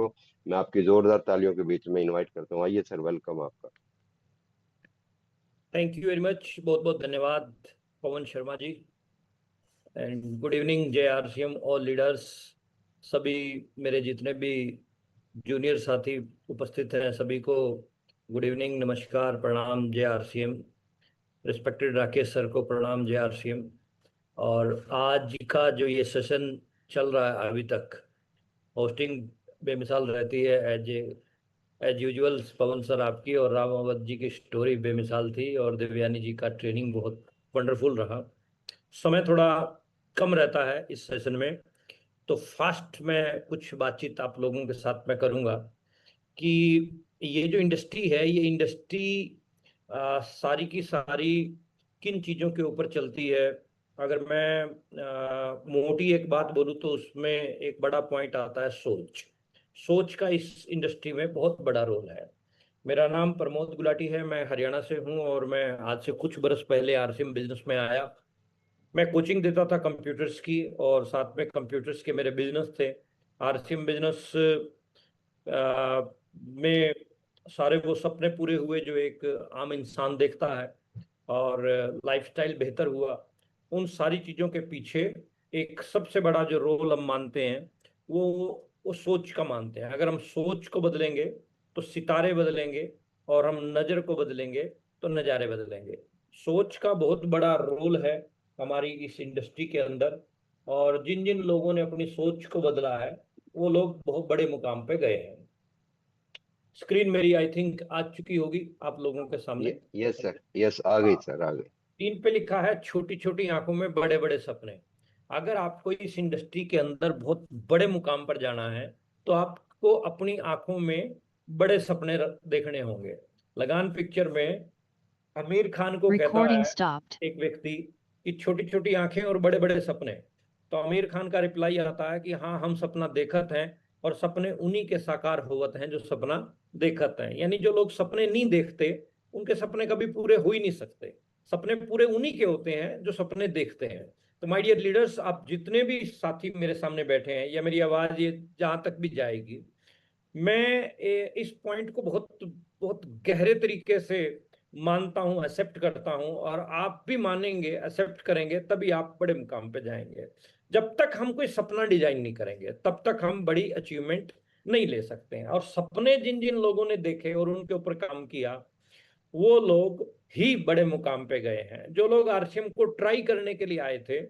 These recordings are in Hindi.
को मैं आपकी जोरदार तालियों के बीच में इनवाइट करता हूँ। आइए सर, वेलकम आपका। थैंक यू वेरी मच, बहुत बहुत धन्यवाद Pawan Sharma ji. And good evening JRCM all leaders, सभी मेरे जितने भी जूनियर साथी उपस्थित हैं सभी को गुड इवनिंग, नमस्कार, प्रणाम JRCM। रिस्पेक्टेड राकेश सर को प्रणाम JRCM। और आज का जो ये सेशन चल रहा है अभी तक, होस्टिंग बेमिसाल रहती है एज यूजुअल पवन सर आपकी, और राम अवध जी की स्टोरी बेमिसाल थी, और देवयानी जी का ट्रेनिंग बहुत वंडरफुल रहा। समय थोड़ा कम रहता है इस सेशन में, तो फास्ट में कुछ बातचीत आप लोगों के साथ में करूंगा कि ये जो इंडस्ट्री है, ये इंडस्ट्री सारी की सारी किन चीज़ों के ऊपर चलती है। अगर मैं मोटी एक बात बोलूँ तो उसमें एक बड़ा पॉइंट आता है सोच। सोच का इस इंडस्ट्री में बहुत बड़ा रोल है। मेरा नाम प्रमोद गुलाटी है, मैं हरियाणा से हूँ, और मैं आज से कुछ बरस पहले RCM बिजनेस में आया। मैं कोचिंग देता था कंप्यूटर्स की, और साथ में कंप्यूटर्स के मेरे बिजनेस थे। RCM बिजनेस में सारे वो सपने पूरे हुए जो एक आम इंसान देखता है, और लाइफस्टाइल बेहतर हुआ। उन सारी चीज़ों के पीछे एक सबसे बड़ा जो रोल हम मानते हैं वो सोच का मानते हैं। अगर हम सोच को बदलेंगे तो सितारे बदलेंगे, और हम नज़र को बदलेंगे तो नज़ारे बदलेंगे। सोच का बहुत बड़ा रोल है हमारी इस इंडस्ट्री के अंदर, और जिन जिन लोगों ने अपनी सोच को बदला है वो लोग बहुत बड़े मुकाम पे गए हैं। स्क्रीन मेरी आई थिंक आ चुकी होगी आप लोगों के सामने। यस सर, यस आ गई हाँ, सर, आ गई। तीन पे लिखा है छोटी छोटी आंखों में बड़े बड़े सपने। अगर आपको इस इंडस्ट्री के अंदर बहुत बड़े मुकाम पर जाना है तो आपको अपनी आंखों में बड़े सपने देखने होंगे। लगान पिक्चर में आमिर खान को कहता Recording है stopped. एक व्यक्ति कि छोटी छोटी आंखें और बड़े बड़े सपने। तो आमिर खान का रिप्लाई आता है कि हाँ, हम सपना देखत हैं, और सपने उन्हीं के साकार होवत हैं जो सपना देखत हैं। यानी जो लोग सपने नहीं देखते उनके सपने कभी पूरे हो ही नहीं सकते। सपने पूरे उन्हीं के होते हैं जो सपने देखते हैं। तो माय डियर लीडर्स, आप जितने भी साथी मेरे सामने बैठे हैं, या मेरी आवाज ये जहां तक भी जाएगी, मैं इस पॉइंट को बहुत बहुत गहरे तरीके से मानता हूं, एक्सेप्ट करता हूं, और आप भी मानेंगे, एक्सेप्ट करेंगे, तभी आप बड़े मुकाम पे जाएंगे। जब तक हम कोई सपना डिजाइन नहीं करेंगे तब तक हम बड़ी अचीवमेंट नहीं ले सकते हैं। और सपने जिन जिन लोगों ने देखे और उनके ऊपर काम किया वो लोग ही बड़े मुकाम पे गए हैं। जो लोग RCM को ट्राई करने के लिए आए थे,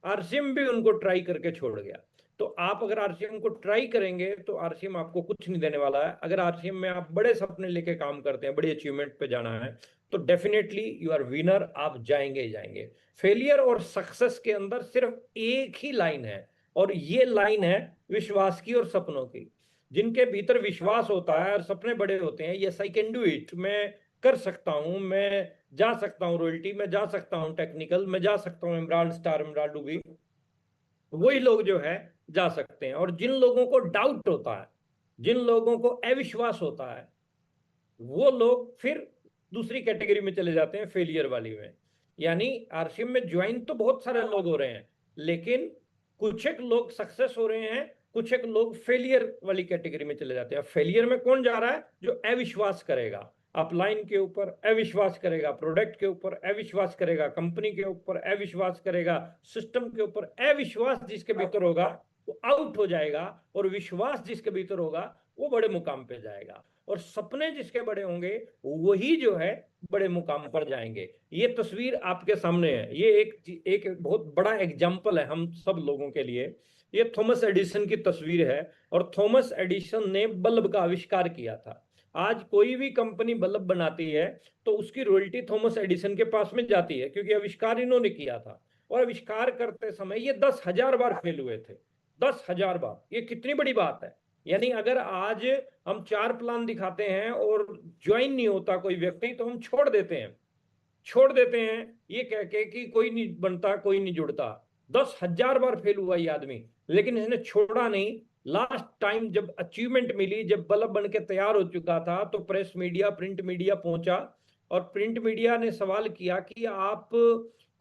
RCM भी उनको ट्राई करके छोड़ गया। तो आप अगर RCM को ट्राई करेंगे तो RCM आपको कुछ नहीं देने वाला है। अगर RCM में आप बड़े सपने लेके काम करते हैं, बड़ी अचीवमेंट पे जाना है, तो डेफिनेटली यू आर विनर, आप जाएंगे ही जाएंगे। फेलियर और सक्सेस के अंदर सिर्फ एक ही लाइन है, और ये लाइन है विश्वास की और सपनों की। जिनके भीतर विश्वास होता है और सपने बड़े होते हैं, yes I can do it, मैं कर सकता हूं, मैं जा सकता हूं रॉयल्टी, मैं जा सकता हूं टेक्निकल, मैं जा सकता हूं एमराल्ड स्टार, एमराल्ड रूबी, वही लोग जो है जा सकते हैं। और जिन लोगों को डाउट होता है, जिन लोगों को अविश्वास होता है, वो लोग फिर दूसरी कैटेगरी में चले जाते हैं, फेलियर वाली में। यानी RCM में ज्वाइन तो बहुत सारे लोग हो रहे हैं, लेकिन कुछ एक लोग सक्सेस हो रहे हैं, कुछ एक लोग फेलियर वाली कैटेगरी में चले जाते हैं। फेलियर में कौन जा रहा है? जो अविश्वास करेगा अपलाइन के ऊपर, अविश्वास करेगा प्रोडक्ट के ऊपर, अविश्वास करेगा कंपनी के ऊपर, अविश्वास करेगा सिस्टम के ऊपर। अविश्वास जिसके भीतर होगा वो आउट हो जाएगा, और विश्वास जिसके भीतर होगा वो बड़े मुकाम पे जाएगा। और सपने जिसके बड़े होंगे वही जो है बड़े मुकाम पर जाएंगे। ये तस्वीर आपके सामने है, ये एक बहुत बड़ा एग्जाम्पल है हम सब लोगों के लिए। ये थॉमस एडिसन की तस्वीर है, और थॉमस एडिसन ने बल्ब का आविष्कार किया था। आज कोई भी कंपनी बल्ब बनाती है तो उसकी रॉयल्टी थॉमस एडिसन के पास में जाती है, क्योंकि आविष्कार इन्होंने किया था। और आविष्कार करते समय ये 10,000 बार फेल हुए थे, 10,000 बार। ये कितनी बड़ी बात है। यानी अगर आज हम 4 प्लान दिखाते हैं और ज्वाइन नहीं होता कोई व्यक्ति, तो हम छोड़ देते हैं, छोड़ देते हैं ये कह के कि कोई नहीं बनता, कोई नहीं जुड़ता। 10,000 बार फेल हुआ ये आदमी, लेकिन इसने छोड़ा नहीं। लास्ट टाइम जब अचीवमेंट मिली, जब बल्ब बन के तैयार हो चुका था, तो प्रेस मीडिया, प्रिंट मीडिया पहुंचा, और प्रिंट मीडिया ने सवाल किया कि आप,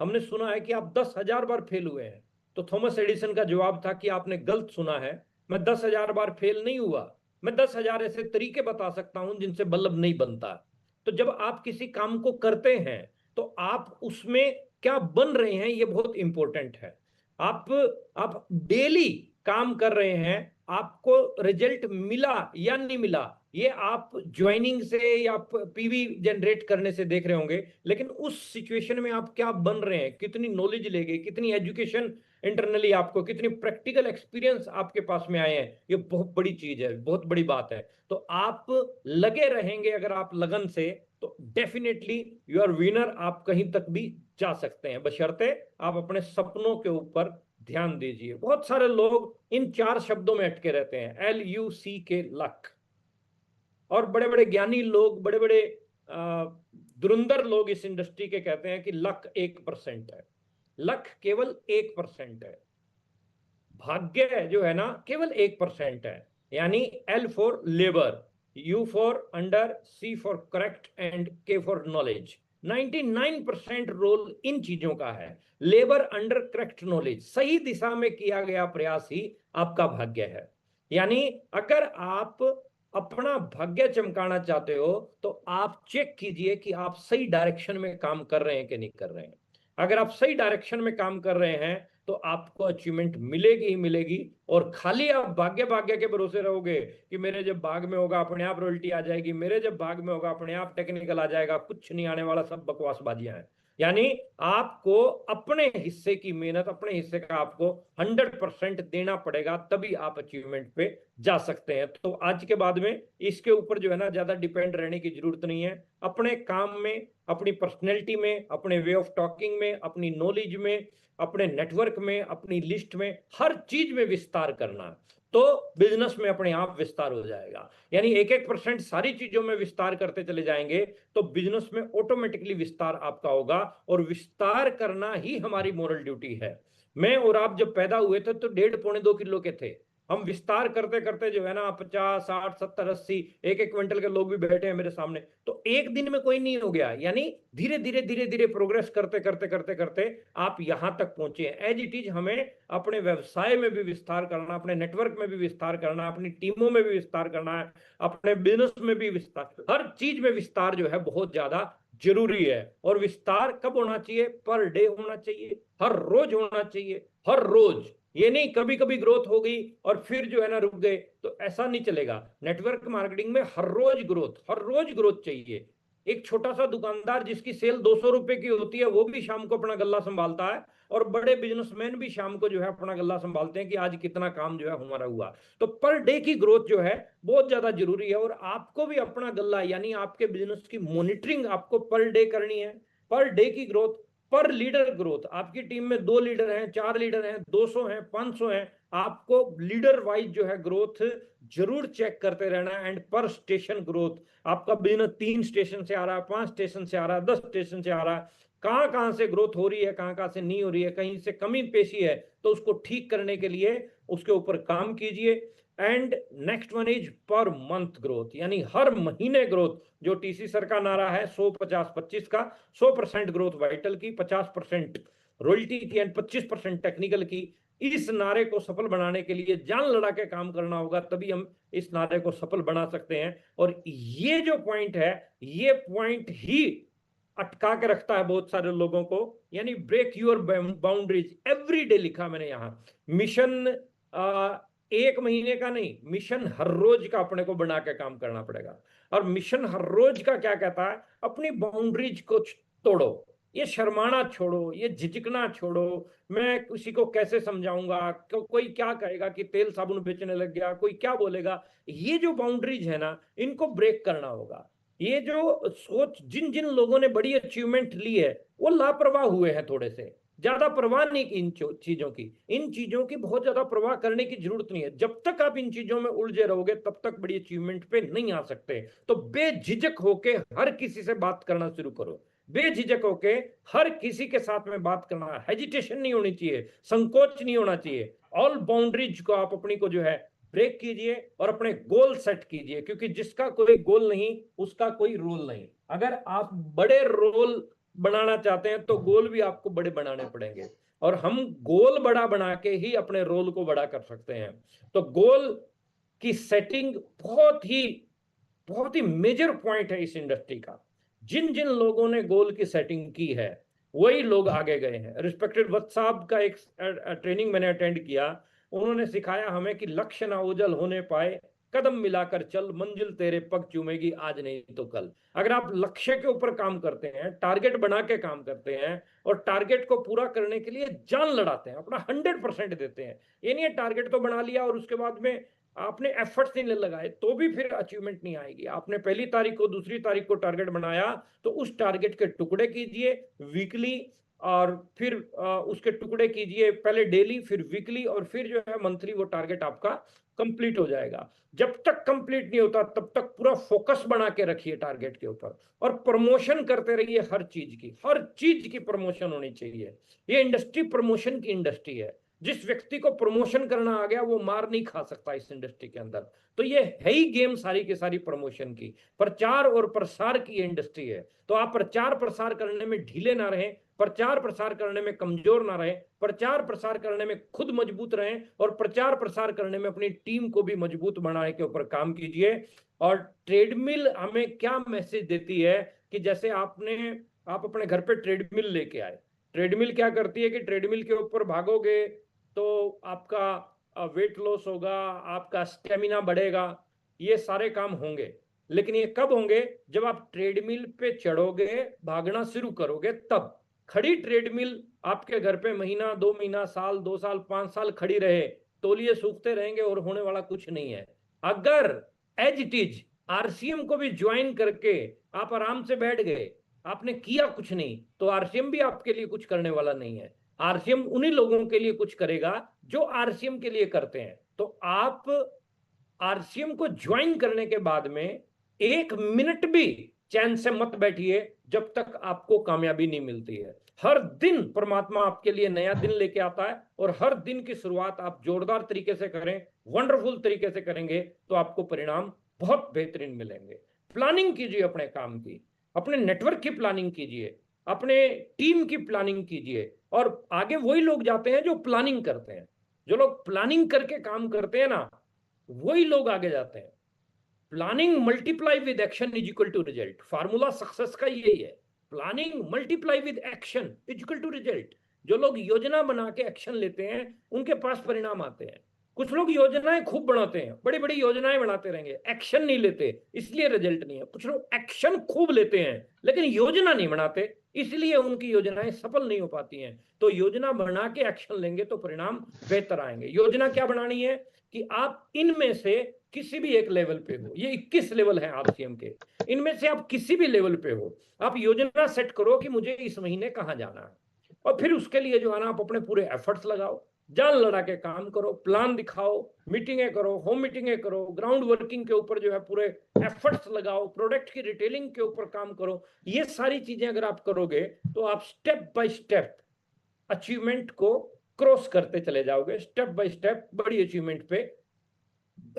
हमने सुना है कि आप 10,000 बार फेल हुए हैं। तो थॉमस एडिसन का जवाब था कि आपने गलत सुना है, मैं 10,000 बार फेल नहीं हुआ, मैं 10,000 ऐसे तरीके बता सकता हूं जिनसे बल्ब नहीं बनता। तो जब आप किसी काम को करते हैं तो आप उसमें क्या बन रहे हैं ये बहुत इंपॉर्टेंट है। आप डेली काम कर रहे हैं, आपको रिजल्ट मिला या नहीं मिला ये आप ज्वाइनिंग से या पीवी जनरेट करने से देख रहे होंगे, लेकिन उस सिचुएशन में आप क्या बन रहे हैं, कितनी नॉलेज ले गए, कितनी एजुकेशन इंटरनली आपको, कितनी प्रैक्टिकल एक्सपीरियंस आपके पास में आए हैं, ये बहुत बड़ी चीज है, बहुत बड़ी बात है। तो आप लगे रहेंगे अगर आप लगन से तो डेफिनेटली यू आर विनर, आप कहीं तक भी जा सकते हैं, बशर्ते आप अपने सपनों के ऊपर ध्यान दीजिए। बहुत सारे लोग इन 4 शब्दों में अटके रहते हैं, LUCK, लक। और बड़े बड़े ज्ञानी लोग, बड़े बड़े धुरंधर लोग इस इंडस्ट्री के कहते हैं कि लक 1% है, लक केवल 1% है, भाग्य जो है ना केवल 1% है। यानी L for labour, U for under, C for correct and K for knowledge. 99% role इन चीजों का है, लेबर, अंडर, करेक्ट, नॉलेज। सही दिशा में किया गया प्रयास ही आपका भाग्य है। यानी अगर आप अपना भाग्य चमकाना चाहते हो तो आप चेक कीजिए कि आप सही डायरेक्शन में काम कर रहे हैं कि नहीं कर रहे हैं। अगर आप सही डायरेक्शन में काम कर रहे हैं तो आपको अचीवमेंट मिलेगी ही मिलेगी। और खाली आप भाग्य भाग्य के भरोसे रहोगे कि मेरे जब भाग में होगा अपने आप रॉयल्टी आ जाएगी, मेरे जब भाग में होगा अपने आप टेक्निकल आ जाएगा, कुछ नहीं आने वाला, सब बकवासबाजियां हैं। यानी आपको अपने हिस्से की मेहनत, अपने हिस्से का आपको 100% देना पड़ेगा, तभी आप अचीवमेंट पे जा सकते हैं। तो आज के बाद में इसके ऊपर जो है ना ज्यादा डिपेंड रहने की जरूरत नहीं है। अपने काम में, अपनी पर्सनैलिटी में, अपने वे ऑफ टॉकिंग में, अपनी नॉलेज में, अपने नेटवर्क में, अपनी लिस्ट में, हर चीज में विस्तार करना, तो बिजनेस में अपने आप विस्तार हो जाएगा। यानी 1-1% सारी चीजों में विस्तार करते चले जाएंगे तो बिजनेस में ऑटोमेटिकली विस्तार आपका होगा। और विस्तार करना ही हमारी मोरल ड्यूटी है। मैं और आप जब पैदा हुए थे तो 1.5-2 किलो के थे, हम विस्तार करते करते जो है ना 50, 60, 70, 80, 1-1 क्विंटल के लोग भी बैठे हैं मेरे सामने। तो एक दिन में कोई नहीं हो गया, यानी धीरे धीरे धीरे धीरे प्रोग्रेस करते करते करते करते आप यहां तक पहुंचे हैं। एज इट इज हमें अपने व्यवसाय में भी विस्तार करना, अपने नेटवर्क में भी विस्तार करना, अपनी टीमों में भी विस्तार करना है, अपने बिजनेस में भी विस्तार, हर चीज में विस्तार जो है बहुत ज्यादा जरूरी है। और विस्तार कब होना चाहिए? पर डे होना चाहिए, हर रोज होना चाहिए, हर रोज। ये नहीं कभी कभी ग्रोथ हो गई और फिर जो है ना रुक गए, तो ऐसा नहीं चलेगा। नेटवर्क मार्केटिंग में हर रोज ग्रोथ, हर रोज ग्रोथ चाहिए। एक छोटा सा दुकानदार जिसकी सेल 200 रुपए की होती है वो भी शाम को अपना गल्ला संभालता है, और बड़े बिजनेसमैन भी शाम को जो है अपना गल्ला संभालते हैं कि आज कितना काम जो है हमारा हुआ। तो पर डे की ग्रोथ जो है बहुत ज्यादा जरूरी है। और आपको भी अपना गल्ला यानी आपके बिजनेस की मॉनिटरिंग आपको पर डे करनी है। पर डे की ग्रोथ, पर लीडर ग्रोथ, आपकी टीम में 2 लीडर हैं, 4 लीडर हैं, 200 हैं, 500 हैं, आपको लीडर वाइज जो है ग्रोथ जरूर चेक करते रहना है। एंड पर स्टेशन ग्रोथ, आपका बिजनेस 3 स्टेशन से आ रहा है, 5 स्टेशन से आ रहा है, 10 स्टेशन से आ रहा है, कहां कहां से ग्रोथ हो रही है, कहां कहां से नहीं हो रही है, कहीं से कमी पेशी है तो उसको ठीक करने के लिए उसके ऊपर काम कीजिए। And next one is per month growth, यानी हर महीने ग्रोथ। जो टीसी सर का नारा है 100-50-25 का, 100% ग्रोथ वाइटल की, 50% रॉयल्टी की एंड 25% टेक्निकल की। इस नारे को सफल बनाने के लिए जान लड़ा के काम करना होगा, तभी हम इस नारे को सफल बना सकते हैं। और ये जो पॉइंट है, ये पॉइंट ही अटका के रखता है बहुत सारे लोगों को। यानी break your boundaries every day लिखा मैंने यहां। मिशन 1 महीने का नहीं, मिशन हर रोज का अपने को बना के काम करना पड़ेगा। और मिशन हर रोज का क्या कहता है? अपनी बाउंड्रीज को तोड़ो, ये शर्माना छोड़ो, ये झिझकना छोड़ो। मैं किसी को कैसे समझाऊंगा, कोई क्या कहेगा कि तेल साबुन बेचने लग गया, कोई क्या बोलेगा, ये जो बाउंड्रीज है ना इनको ब्रेक करना होगा। ये जो सोच, जिन जिन लोगों ने बड़ी अचीवमेंट ली है वो लापरवाह हुए हैं, थोड़े से ज्यादा परवाह नहीं की इन चीजों की। इन चीजों की बहुत ज्यादा परवाह करने की जरूरत नहीं है। जब तक आप इन चीजों में उलझे रहोगे तब तक बड़ी अचीवमेंट पे नहीं आ सकते। तो बेझिझक होके हर किसी से बात करना शुरू करो, बेझिझक होके हर किसी के साथ में बात करना, हेजिटेशन नहीं होनी चाहिए, संकोच नहीं होना चाहिए। ऑल बाउंड्रीज को आप अपनी को जो है ब्रेक कीजिए और अपने गोल सेट कीजिए, क्योंकि जिसका कोई गोल नहीं उसका कोई रोल नहीं। अगर आप बड़े रोल बनाना चाहते हैं तो गोल भी आपको बड़े बनाने पड़ेंगे, और हम गोल बड़ा बना के ही अपने रोल को बड़ा कर सकते हैं। तो गोल कि सेटिंग बहुत ही मेजर पॉइंट है इस इंडस्ट्री का। जिन जिन लोगों ने गोल की सेटिंग की है वही लोग आगे गए हैं। रिस्पेक्टेड वत्स साहब का एक ट्रेनिंग मैंने अटेंड किया, उन्होंने सिखाया हमें कि लक्ष्य ना ओझल होने पाए, कदम मिलाकर चल, मंजिल तेरे पग चूमेगी आज नहीं तो कल। अगर आप लक्ष्य के ऊपर काम करते हैं, टारगेट बना के काम करते हैं और टारगेट को पूरा करने के लिए जान लड़ाते हैं, अपना 100% देते हैं, ये नहीं है टारगेट तो बना लिया और उसके बाद में आपने एफर्ट्स नहीं लगाए तो भी फिर अचीवमेंट नहीं आएगी। आपने पहली तारीख को दूसरी तारीख को टारगेट बनाया तो उस टारगेट के टुकड़े कीजिए वीकली, और फिर उसके टुकड़े कीजिए पहले डेली, फिर वीकली, और फिर जो है मंथली वो टारगेट आपका कंप्लीट हो जाएगा। जब तक कंप्लीट नहीं होता तब तक पूरा फोकस बना के रखिए टारगेट के ऊपर और प्रमोशन करते रहिए। हर चीज की प्रमोशन होनी चाहिए। ये इंडस्ट्री प्रमोशन की इंडस्ट्री है। जिस व्यक्ति को प्रमोशन करना आ गया वो मार नहीं खा सकता इस इंडस्ट्री के अंदर। तो ये है ही गेम सारी की सारी प्रमोशन की, प्रचार और प्रसार की इंडस्ट्री है। तो आप प्रचार प्रसार करने में ढीले ना रहें, प्रचार प्रसार करने में कमजोर ना रहें, प्रचार प्रसार करने में खुद मजबूत रहें और प्रचार प्रसार करने में अपनी टीम को भी मजबूत बनाने के ऊपर काम कीजिए। और ट्रेडमिल हमें क्या मैसेज देती है कि जैसे आप अपने घर पे ट्रेडमिल लेके आए, ट्रेडमिल क्या करती है कि ट्रेडमिल के ऊपर भागोगे तो आपका वेट लॉस होगा, आपका स्टेमिना बढ़ेगा, ये सारे काम होंगे। लेकिन ये कब होंगे? जब आप ट्रेडमिल पे चढ़ोगे, भागना शुरू करोगे तब। खड़ी ट्रेडमिल आपके घर पे महीना 2 महीना, साल 2 साल 5 साल खड़ी रहे, तौलिए सूखते रहेंगे और होने वाला कुछ नहीं है। अगर एज इट इज आरसीएम को भी ज्वाइन करके आप आराम से बैठ गए, आपने किया कुछ नहीं, तो आरसीएम भी आपके लिए कुछ करने वाला नहीं है। आरसीएम उन्हीं लोगों के लिए कुछ करेगा जो आरसीएम के लिए करते हैं। तो आप आरसीएम को ज्वाइन करने के बाद में 1 मिनट भी चैन से मत बैठिए जब तक आपको कामयाबी नहीं मिलती है। हर दिन परमात्मा आपके लिए नया दिन लेके आता है और हर दिन की शुरुआत आप जोरदार तरीके से करें, वंडरफुल तरीके से करेंगे तो आपको परिणाम बहुत बेहतरीन मिलेंगे। प्लानिंग कीजिए अपने काम की, अपने नेटवर्क की प्लानिंग कीजिए, अपने टीम की प्लानिंग कीजिए। और आगे वही लोग जाते हैं जो प्लानिंग करते हैं। जो लोग प्लानिंग करके काम करते हैं ना, वही लोग आगे जाते हैं। Planning multiply with action is equal to result. Formula success का यही है, planning multiply with action is equal to result. जो लोग योजना बना के एक्शन लेते हैं उनके पास परिणाम आते हैं। कुछ लोग योजनाएं खूब बनाते हैं, बड़ी बड़ी योजनाएं बनाते रहेंगे, एक्शन नहीं लेते, इसलिए रिजल्ट नहीं है। कुछ लोग एक्शन खूब लेते हैं लेकिन योजना नहीं बनाते, इसलिए उनकी योजनाएं सफल नहीं हो पाती हैं। तो योजना बना के एक्शन लेंगे तो परिणाम बेहतर आएंगे। योजना क्या बनानी है कि आप इनमें से किसी भी एक लेवल पे हो, ये 21 लेवल है आरसीएम के, इनमें से आप किसी भी लेवल पे हो, आप योजना सेट करो कि मुझे इस महीने कहाँ जाना है, और फिर उसके लिए जो है ना आप अपने पूरे एफर्ट्स लगाओ, जान लड़ा के काम करो, प्लान दिखाओ, मीटिंगें करो, होम मीटिंगें करो, ग्राउंड वर्किंग के ऊपर जो है पूरे एफर्ट्स लगाओ, प्रोडक्ट की रिटेलिंग के ऊपर काम करो। ये सारी चीजें अगर आप करोगे तो आप स्टेप बाय स्टेप अचीवमेंट को क्रॉस करते चले जाओगे। स्टेप बाय स्टेप बड़ी अचीवमेंट पे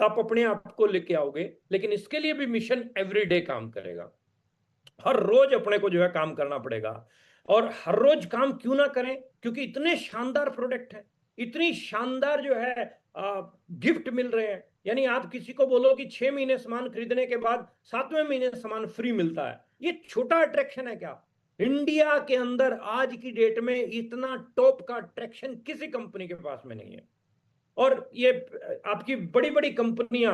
आप अपने आप को लेके आओगे। लेकिन इसके लिए भी मिशन एवरीडे काम करेगा, हर रोज अपने को जो है काम करना पड़ेगा। और हर रोज काम क्यों ना करें, क्योंकि इतने शानदार प्रोडक्ट है, इतनी शानदार जो है गिफ्ट मिल रहे हैं। यानी आप किसी को बोलो कि 6 महीने सामान खरीदने के बाद 7वें महीने सामान फ्री मिलता है, ये छोटा अट्रैक्शन है क्या? इंडिया के अंदर आज की डेट में इतना टॉप का अट्रैक्शन किसी कंपनी के पास में नहीं है। और ये आपकी बड़ी बड़ी कंपनियां,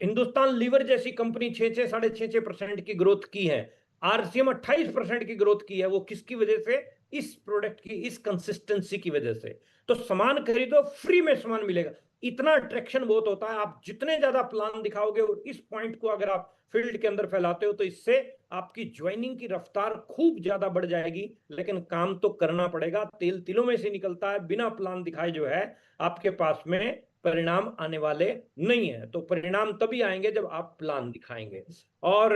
हिंदुस्तान लीवर जैसी कंपनी 6 साढ़े 6% की ग्रोथ की है, आरसीएम 28% की ग्रोथ की है। वो किसकी वजह से? इस प्रोडक्ट की, इस कंसिस्टेंसी की वजह से। तो सामान खरीदो, फ्री में सामान मिलेगा, इतना अट्रैक्शन बहुत होता है। आप जितने ज्यादा प्लान दिखाओगे और इस पॉइंट को अगर आप फील्ड के अंदर फैलाते हो तो इससे आपकी ज्वाइनिंग की रफ्तार खूब ज्यादा बढ़ जाएगी। लेकिन काम तो करना पड़ेगा, तेल तिलों में से निकलता है, बिना प्लान दिखाए जो है आपके पास में परिणाम आने वाले नहीं है। तो परिणाम तभी आएंगे जब आप प्लान दिखाएंगे। और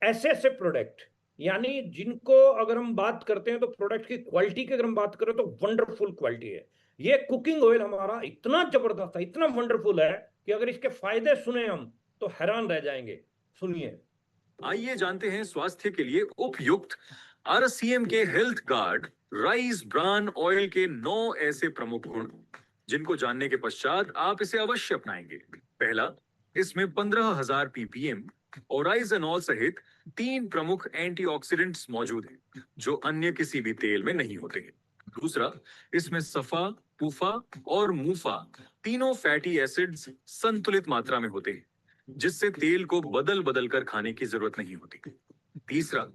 ऐसे ऐसे प्रोडक्ट, यानी जिनको अगर हम बात करते हैं तो प्रोडक्ट की क्वालिटी की अगर हम बात करें तो वंडरफुल क्वालिटी है। ये कुकिंग ऑयल हमारा इतना जबरदस्त है, इतना वंडरफुल है कि अगर इसके फायदे सुने हम तो हैरान रह जाएंगे। सुनिए। आइए जानते हैं स्वास्थ्य के लिए उपयुक्त आरसीएम के health guard rice bran oil के 9 ऐसे प्रमुख गुण जिनको जानने के पश्चात आप इसे अवश्य अपनाएंगे। पहला, इसमें 15,000 ppm ओराइजनॉल सहित 3 प्रमुख एंटीऑक्सीडेंट्स मौजूद हैं जो अन्य किसी भी तेल में नहीं होते हैं। दूसरा, इसमें सफा, पुफा और मुफा तीनों फैटी एसिड्स संतुलित मात्रा में होते हैं, जिससे तेल को बदल बदल कर खाने की जरूरत नहीं होती। तीसरा,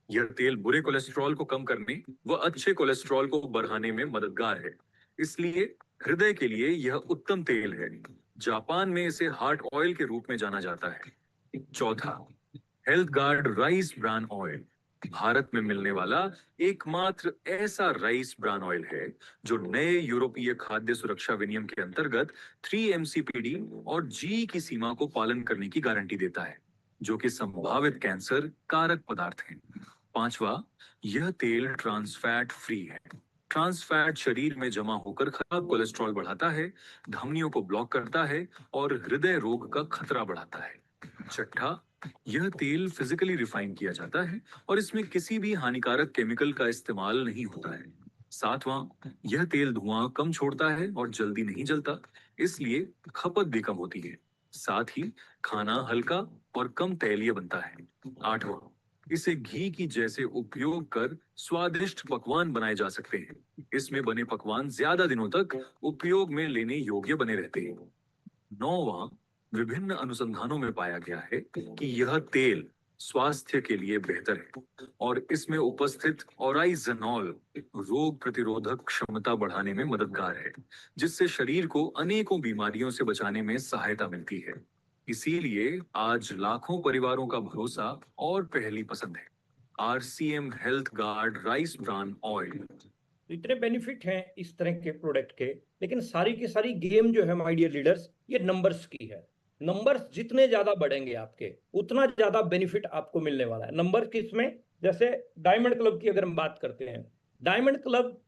यह तेल बुरे कोलेस्ट्रॉल को कम करने व अच्छे कोलेस्ट्रॉल को बढ़ाने में मददगार है, इसलिए हृदय के लिए यह उत्तम तेल है। जापान में इसे हार्ट ऑयल के रूप में जाना जाता है। चौथा, health guard rice bran oil Bharat में मिलने वाला एकमात्र ऐसा राइस ब्रान ऑयल है जो नए यूरोपीय खाद्य सुरक्षा विनियम के अंतर्गत 3 MCPD और जी की सीमा को पालन करने की गारंटी देता है, जो कि संभावित कैंसर कारक पदार्थ हैं। पांचवा, यह तेल ट्रांस फैट फ्री है। ट्रांस फैट शरीर में जमा होकर खराब कोलेस्ट्रॉल बढ़ाता है, धमनियों को ब्लॉक करता है और हृदय रोग का खतरा बढ़ाता है। छठा, यह तेल फिजिकली रिफाइन किया जाता है और इसमें किसी भी हानिकारक केमिकल का इस्तेमाल नहीं होता है। सातवां, यह तेल धुआं कम छोड़ता है और जल्दी नहीं जलता, इसलिए खपत भी कम होती है। साथ ही खाना हल्का और कम तैलीय बनता है। आठवां, इसे घी की जैसे उपयोग कर स्वादिष्ट पकवान बनाए जा सकते हैं। इसमें बने पकवान ज्यादा दिनों तक उपयोग में लेने योग्य बने रहते हैं। नौवां, विभिन्न अनुसंधानों में पाया गया है कि यह तेल स्वास्थ्य के लिए बेहतर है और इसमें उपस्थित ओराइजनॉल रोग प्रतिरोधक क्षमता बढ़ाने में मददगार है, जिससे शरीर को अनेकों बीमारियों से बचाने में सहायता मिलती है। इसीलिए आज लाखों परिवारों का भरोसा और पहली पसंद है RCM health guard rice bran oil. तो इतने बेनिफिट हैं इस तरह के प्रोडक्ट के, लेकिन सारी की सारी गेम जो है माय डियर लीडर्स, ये नंबर्स की है। नंबर्स जितने ज्यादा बढ़ेंगे आपके, उतना ज्यादा बेनिफिट आपको मिलने वाला है। नंबर किसमें? जैसे डायमंड क्लब की अगर हम बात करते हैं, डायमंड क्लब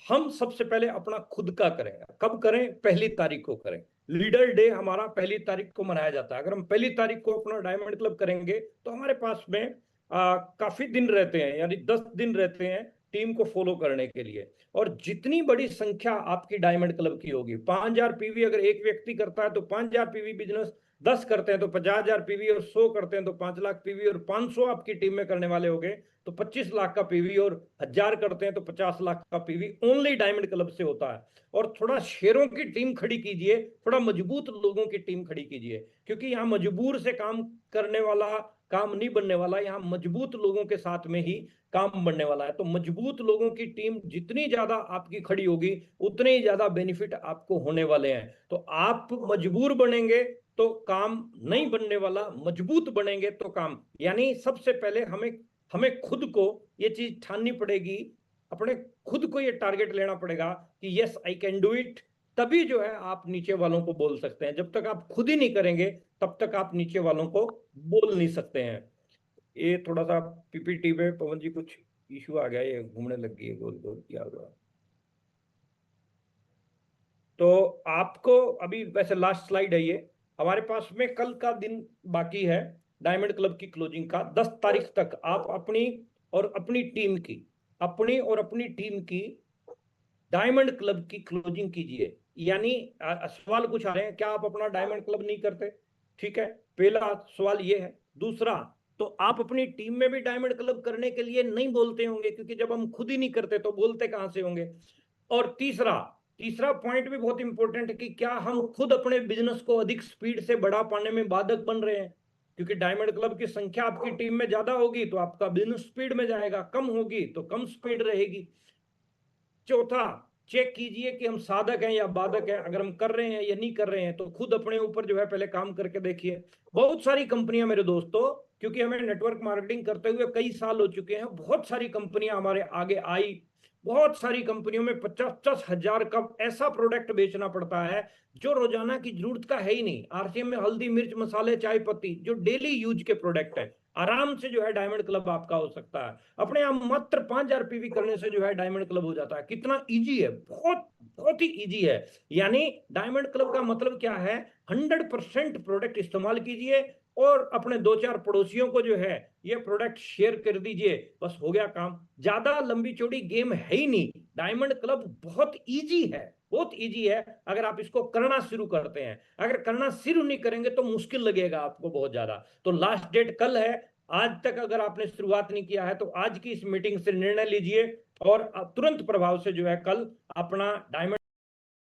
हम सबसे पहले अपना खुद का करें। कब करें? 1 तारीख को करें। लीडर डे हमारा 1 तारीख को मनाया जाता है। अगर हम 1 तारीख को अपना डायमंड क्लब करेंगे तो हमारे पास में काफी दिन रहते हैं, यानी 10 दिन रहते हैं टीम को फॉलो करने के लिए। और जितनी बड़ी संख्या आपकी डायमंड क्लब की होगी, 5000 पीवी अगर एक व्यक्ति करता है तो 5000 पीवी बिजनेस, 10 करते हैं तो 50,000 पीवी, और 100 करते हैं तो 5 लाख पीवी, और 500 आपकी टीम में करने वाले हो गए तो 25 लाख का पीवी, और 1000 करते हैं तो 50 लाख का पीवी ओनली डायमंड क्लब से होता है। और थोड़ा शेरों की टीम खड़ी कीजिए, थोड़ा मजबूत लोगों की टीम खड़ी कीजिए, क्योंकि यहाँ मजबूर से काम करने वाला काम नहीं बनने वाला, यहाँ मजबूत लोगों के साथ में ही काम बनने वाला है। तो मजबूत लोगों की टीम जितनी ज्यादा आपकी खड़ी होगी, उतने ही ज्यादा बेनिफिट आपको होने वाले हैं। तो आप मजबूर बनेंगे तो काम नहीं बनने वाला, मजबूत बनेंगे तो काम। यानी सबसे पहले हमें खुद को ये चीज ठाननी पड़ेगी, अपने खुद को ये टारगेट लेना पड़ेगा कि yes I can do it. तभी जो है आप नीचे वालों को बोल सकते हैं। जब तक आप खुद ही नहीं करेंगे तब तक आप नीचे वालों को बोल नहीं सकते हैं। ये थोड़ा सा पीपीटी में पवन जी कुछ इशू आ गया, ये घूमने लग गई है गोल गोल, क्या हुआ? तो आपको अभी वैसे लास्ट स्लाइड है ये, हमारे पास में कल का दिन बाकी है डायमंड क्लब की क्लोजिंग का। 10 तारीख तक आप अपनी और अपनी टीम की डायमंड क्लब की क्लोजिंग कीजिए। यानी सवाल कुछ आ रहे हैं, क्या आप अपना डायमंड क्लब नहीं करते? ठीक है, पहला सवाल ये है। दूसरा, तो आप अपनी टीम में भी डायमंड क्लब करने के लिए नहीं बोलते होंगे, क्योंकि जब हम खुद ही नहीं करते तो बोलते कहां से होंगे? और तीसरा पॉइंट भी बहुत इंपॉर्टेंट है कि क्या हम खुद अपने बिजनेस को अधिक स्पीड से बढ़ा पाने में बाधक बन रहे हैं? क्योंकि डायमंड क्लब की संख्या आपकी टीम में ज्यादा होगी तो आपका बिजनेस स्पीड में जाएगा, कम होगी तो कम स्पीड रहेगी। चौथा, चेक कीजिए कि हम साधक हैं या बाधक हैं। अगर हम कर रहे हैं या नहीं कर रहे हैं तो खुद अपने ऊपर जो है पहले काम करके देखिए। बहुत सारी कंपनियां मेरे दोस्तों, क्योंकि हमें नेटवर्क मार्केटिंग करते हुए कई साल हो चुके हैं, बहुत सारी कंपनियां हमारे आगे आई। बहुत सारी कंपनियों में 50-50 हजार का ऐसा प्रोडक्ट बेचना पड़ता है जो रोजाना की जरूरत का है ही नहीं। आरसीएम में हल्दी, मिर्च, मसाले, चाय पत्ती जो डेली यूज के प्रोडक्ट है, आराम से जो है डायमंड क्लब आपका हो सकता है। अपने आप मात्र 5000 पीवी करने से जो है डायमंड क्लब हो जाता है। कितना इजी है, बहुत बहुत ही इजी है। यानी डायमंड क्लब का मतलब क्या है? 100% प्रोडक्ट इस्तेमाल कीजिए और अपने 2-4 पड़ोसियों को जो है ये प्रोडक्ट शेयर कर दीजिए, बस हो गया काम। ज्यादा लंबी चौड़ी गेम है ही नहीं। डायमंड क्लब बहुत इजी है, बहुत इजी है अगर आप इसको करना शुरू करते हैं। अगर करना शुरू नहीं करेंगे तो मुश्किल लगेगा आपको बहुत ज्यादा। तो लास्ट डेट कल है, आज तक अगर आपने शुरुआत नहीं किया है तो आज की इस मीटिंग से निर्णय लीजिए और तुरंत प्रभाव से जो है कल अपना डायमंड